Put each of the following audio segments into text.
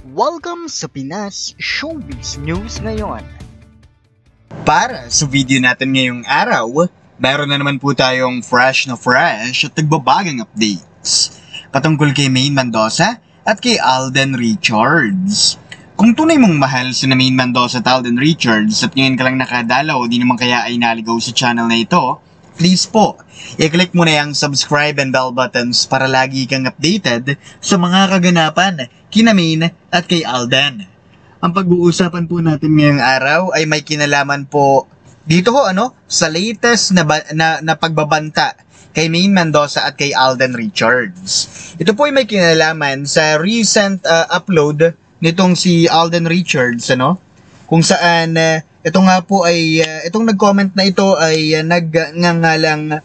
Welcome sa Pinas Showbiz News ngayon. Para sa video natin ngayong araw, meron na naman po tayong fresh at nagbabagang updates patungkol kay Maine Mendoza at kay Alden Richards. Kung tunay mong mahal si Maine Mendoza at Alden Richards at ngayon ka lang nakadalaw, di naman kaya ay naligaw sa channel na ito, please po, i-click mo na yung subscribe and bell buttons para lagi kang updated sa mga kaganapan kina Maine at kay Alden. Ang pag-uusapan po natin ngayong araw ay may kinalaman po dito sa latest na pagbabanta kay Maine Mendoza at kay Alden Richards. Ito po ay may kinalaman sa recent upload nitong si Alden Richards, kung saan ito nga po ay, itong nag-comment na ito ay nagngangalang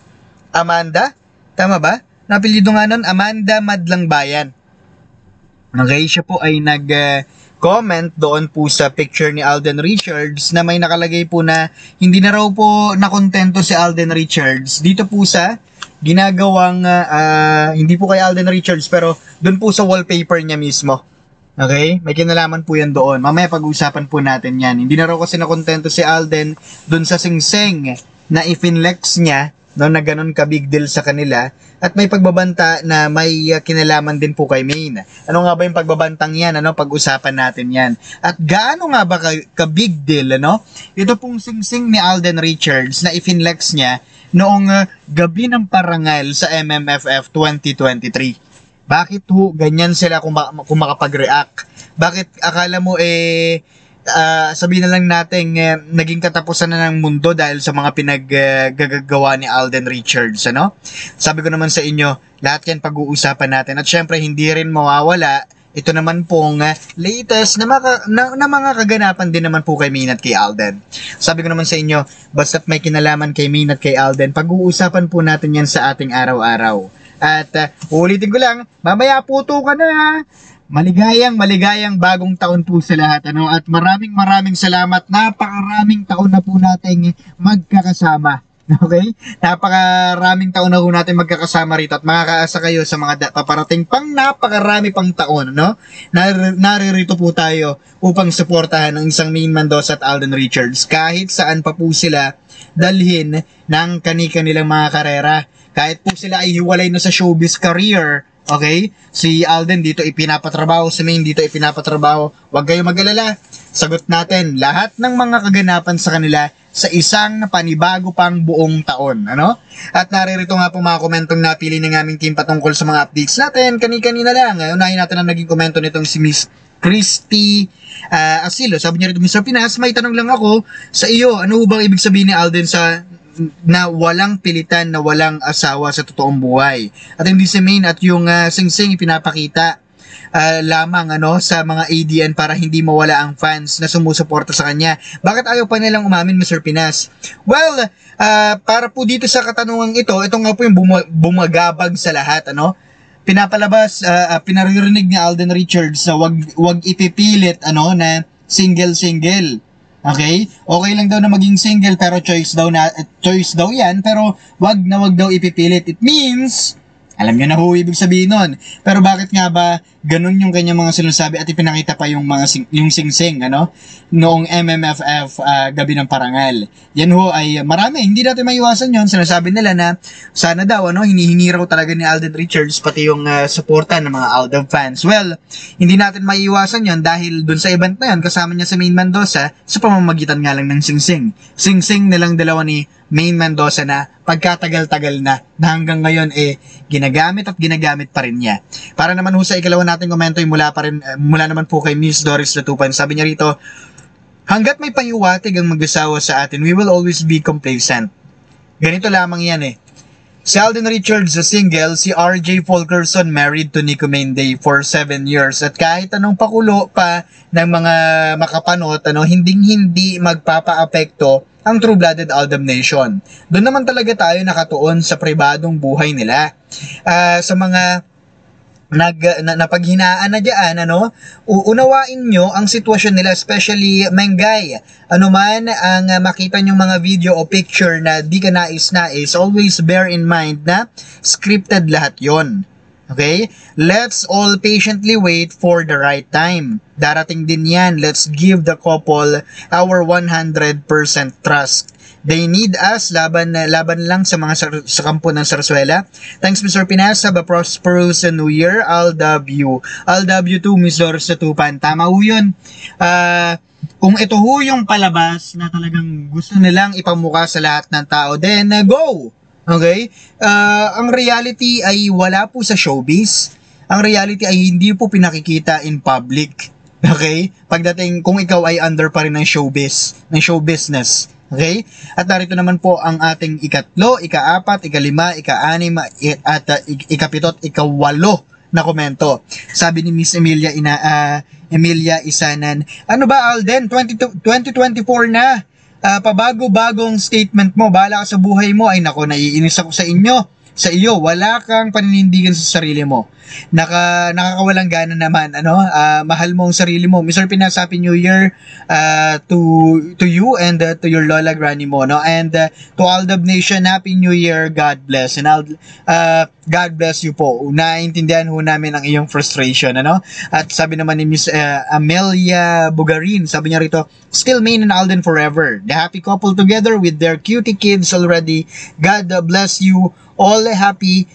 Amanda. Tama ba? Napilido nga nun, Amanda Madlang Bayan. Okay, siya po ay nag-comment doon po sa picture ni Alden Richards na may nakalagay po na hindi na raw po nakontento si Alden Richards. Dito po sa ginagawang, hindi po kay Alden Richards pero doon po sa wallpaper niya mismo. Okay? May kinalaman po yan doon. Mamaya pag-uusapan po natin yan. Hindi na raw kasi nakontento si Alden dun sa singsing na ifinlex niya na ganun ka big deal sa kanila at may pagbabanta na may kinalaman din po kay Maine. Ano nga ba yung pagbabantang yan? Pag-usapan natin yan. At gaano nga ba ka big deal? Ito pong singsing ni Alden Richards na ifinlex niya noong gabi ng parangal sa MMFF 2023. Bakit ganyan sila kung makapag-react? Bakit akala mo sabihin na lang natin naging katapusan na ng mundo dahil sa mga pinaggagawa ni Alden Richards, Sabi ko naman sa inyo, lahat yan pag-uusapan natin at syempre hindi rin mawawala ito naman pong latest na mga kaganapan din naman po kay Maine at kay Alden. Sabi ko naman sa inyo, basta't may kinalaman kay Maine at kay Alden, pag-uusapan po natin yan sa ating araw-araw. At ulitin ko lang, mamaya puto ka na. Maligayang bagong taon po sa lahat. At maraming salamat. Napakaraming taon na po nating magkakasama. Okay? Napakaraming taon na po natin magkakasama rito at makakaasa kayo sa mga paparating pang napakarami pang taon. Naririto po tayo upang suportahan ang isang Maine Mendoza at Alden Richards kahit saan pa po sila dalhin ng kanilang mga karera. Kahit po sila ay hiwalay na sa showbiz career, okay? Si Alden dito ipinapatrabaho, si Maine dito ipinapatrabaho. Huwag kayong mag-alala. Sagot natin lahat ng mga kaganapan sa kanila sa isang panibago pang buong taon. At naririto nga po mga komentong napili ng aming team patungkol sa mga updates natin. Kani-kanina lang. Unahin natin ang naging komento nitong si Miss Christy Asilo. Sabi niya rito, Mr. Pinas, may tanong lang ako sa iyo. Ano bang ibig sabihin ni Alden na walang pilitan, na walang asawa sa totoong buhay? At hindi si Maine at yung singsing ipinapakita lamang sa mga ADN para hindi mawala ang fans na sumusuporta sa kanya. Bakit ayaw pa nilang umamin, Mr. Pinas? Well, para po dito sa katanungang ito nga po yung bumagabag sa lahat, pinapalabas, pinaririnig ni Alden Richards na wag ipipilit na single. Okay? Okay lang daw na maging single pero choice daw yan pero wag daw ipipilit. It means, alam niyo na ho ibig sabihin nun. Pero bakit nga ba ganun yung kanyang mga sinasabi at ipinakita pa yung yung singsing noong MMFF gabi ng parangal. Yan ho ay marami, hindi natin maiwasan yon. Sinasabi nila na sana daw hinihingi raw talaga ni Alden Richards pati yung suporta ng mga Alden fans. Well, hindi natin maiwasan yon dahil dun sa event na yon kasama niya si Maine Mendoza sa pamamagitan nga lang ng singsing. Singsing nilang dalawa ni Maine Mendoza na pagkatagal-tagal na hanggang ngayon ginagamit pa rin niya. Para naman ho sa ikalawa nating komento mula naman po kay Miss Doris Latupan. Sabi niya rito, hanggat may pahiwatig ang mag-asawa sa atin, we will always be complacent. Ganito lamang yan Si Alden Richards single, si RJ Fulkerson married to Nico Menday for 7 years. At kahit anong pakulo pa ng mga makapanot, hinding-hindi magpapa-apekto ang true-blooded Aldam Nation. Doon naman talaga tayo nakatuon sa pribadong buhay nila. Sa mga napaghinaan na dyan, uunawain nyo ang sitwasyon nila, especially Mengay. Ano man ang makita nyong mga video o picture na di ka nais-nais, always bear in mind na scripted lahat yon. Okay? Let's all patiently wait for the right time. Darating din yan. Let's give the couple our 100% trust. They need us. Laban lang sa mga sa kampo ng Sarsuela. Thanks, Mr. Pinas. Have a prosperous New Year. I'll love you. I'll love you too, Mr. Satupan. Tama ho yun. Kung ito ho yung palabas na talagang gusto nilang ipamukha sa lahat ng tao, then go! Okay? Ang reality ay wala po sa showbiz. Ang reality ay hindi po pinakikita in public. Okay? Pagdating kung ikaw ay under pa rin ng show business. Okay? At narito naman po ang ating ikatlo, ika-4, ika-5, ika-6, at ika-7, ika-8 na komento. Sabi ni Miss Emilia Isanan, ano ba Alden, 2024 na, pabago-bagong statement mo, bahala ka sa buhay mo, ay nako, naiinis ako sa iyo, wala kang paninindigan sa sarili mo. Nakakawalang gana naman, mahal mo ang sarili mo. Mr. Pinas, Happy New Year to you and to your Lola Granny mo, no? And to Aldab Nation, Happy New Year, God bless. And God bless you po. Naintindihan ho namin ang iyong frustration, At sabi naman ni Miss Amelia Bugarin, sabi niya rito, still Maine and Alden forever. The happy couple together with their cutie kids already. God bless you all, happy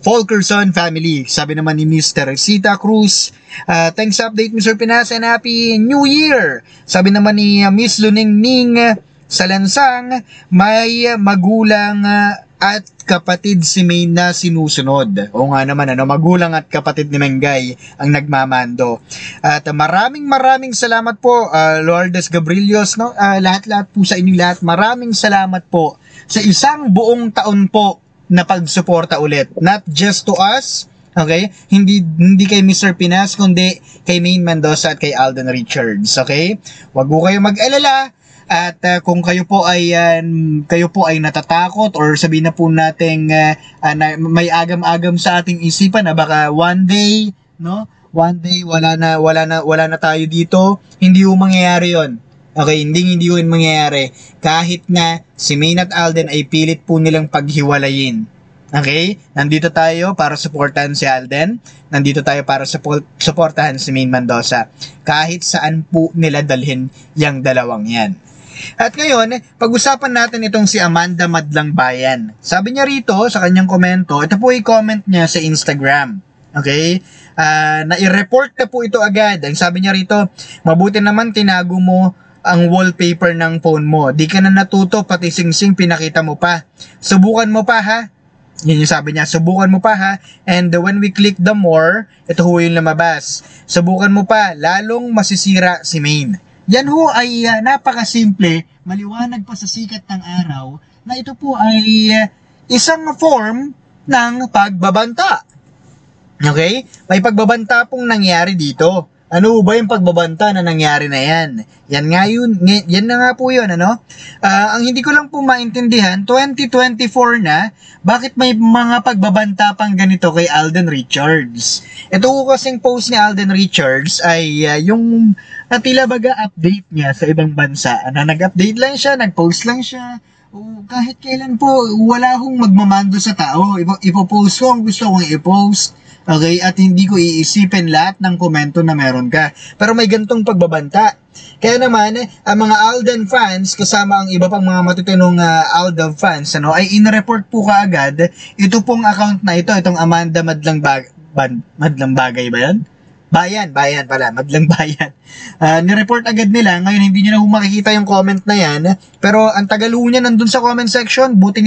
Fulkerson family. Sabi naman ni Miss Teresita Cruz, thanks sa update Mr. Pinas and Happy New Year. Sabi naman ni Miss Luningning Salansang, may magulang at kapatid si Maine na sinusunod. O nga naman, magulang at kapatid ni Mengay ang nagmamando. At maraming salamat po, Lourdes Gabrilios, lahat-lahat po sa inyo lahat. Maraming salamat po sa isang buong taon po na pagsuporta ulit. Not just to us, okay? Hindi kay Mr. Pinas, kundi kay Maine Mendoza at kay Alden Richards, okay? Wag po kayo mag-alala. At kung kayo po ay natatakot or sabihin na po nating may agam-agam sa ating isipan na baka one day wala na tayo dito, hindi po mangyayari 'yon. Okay, hindi yun mangyayari. Kahit nga si Maine at Alden ay pilit po nilang paghiwalayin. Okay? Nandito tayo para suportahan si Alden. Nandito tayo para suportahan si Maine Mendoza. Kahit saan po nila dalhin yung dalawang yan. At ngayon, pag-usapan natin itong si Amanda Madlang Bayan. Sabi niya rito sa kanyang komento, ito po i-comment niya sa Instagram. Okay? Na-i-report na po ito agad. Ang sabi niya rito, mabuti naman tinago mo ang wallpaper ng phone mo. Di ka na natuto, pati singsing pinakita mo pa. Subukan mo pa ha. Yun yung sabi niya, subukan mo pa ha. And when we click the more, ito ho yung lumabas. Subukan mo pa, lalong masisira si Maine. Yan ho ay napakasimple, maliwanag pa sa sikat ng araw, na ito po ay isang form ng pagbabanta. Okay? May pagbabanta pong nangyari dito. Ano ba yung pagbabanta na nangyari na yan? Yan na nga po yun, ang hindi ko lang po maintindihan, 2024 na, bakit may mga pagbabanta pang ganito kay Alden Richards? Ito ko kasing post ni Alden Richards ay yung tila baga update niya sa ibang bansa. Nag-update lang siya, nag-post lang siya, kahit kailan po, wala hong magmamando sa tao. Ipopost ko ang gusto kong i-post. Okay? At hindi ko iisipin lahat ng komento na meron ka. Pero may gantong pagbabanta. Kaya naman, ang mga Alden fans, kasama ang iba pang mga matutinong Alden fans, ay in-report po kaagad ito pong account na ito, itong Amanda Madlang Bagay ba yan? Bayan pala, Madlang Bayan. Ni-report agad nila, ngayon hindi nyo na makikita yung comment na yan, pero ang tagal niya nandun sa comment section, buti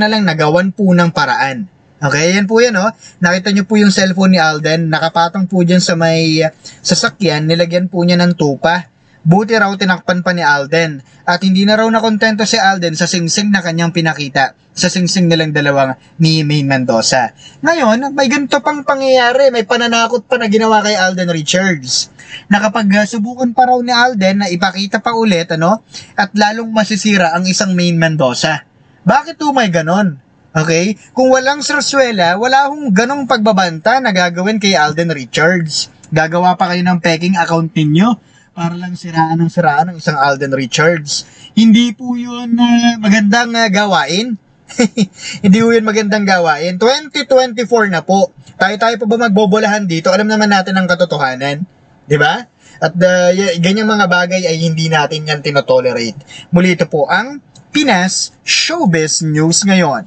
na lang nagawan po ng paraan. Okay, yan po yan, Nakita nyo po yung cellphone ni Alden, nakapatong po dyan sa may sasakyan, nilagyan po niya ng tupa. Buti raw tinakpan pa ni Alden. At hindi na raw nakontento si Alden sa singsing na kanyang pinakita. Sa singsing nilang dalawang ni Maine Mendoza. Ngayon, may ganito pang pangyayari. May pananakot pa na ginawa kay Alden Richards. Nakapag subukan pa raw ni Alden na ipakita pa ulit, at lalong masisira ang isang Maine Mendoza. Bakit may ganon? Okay? Kung walang sarsuela, wala hong ganong pagbabanta na gagawin kay Alden Richards. Gagawa pa kayo ng peking account ninyo para lang siraan ng isang Alden Richards. Hindi po yun magandang gawain. Hindi po yun magandang gawain. 2024 na po. Tayo pa ba magbobolahan dito? Alam naman natin ang katotohanan. Di ba? At ganyang mga bagay ay hindi natin yan tinotolerate. Muli ito po ang Pinas Showbiz News ngayon.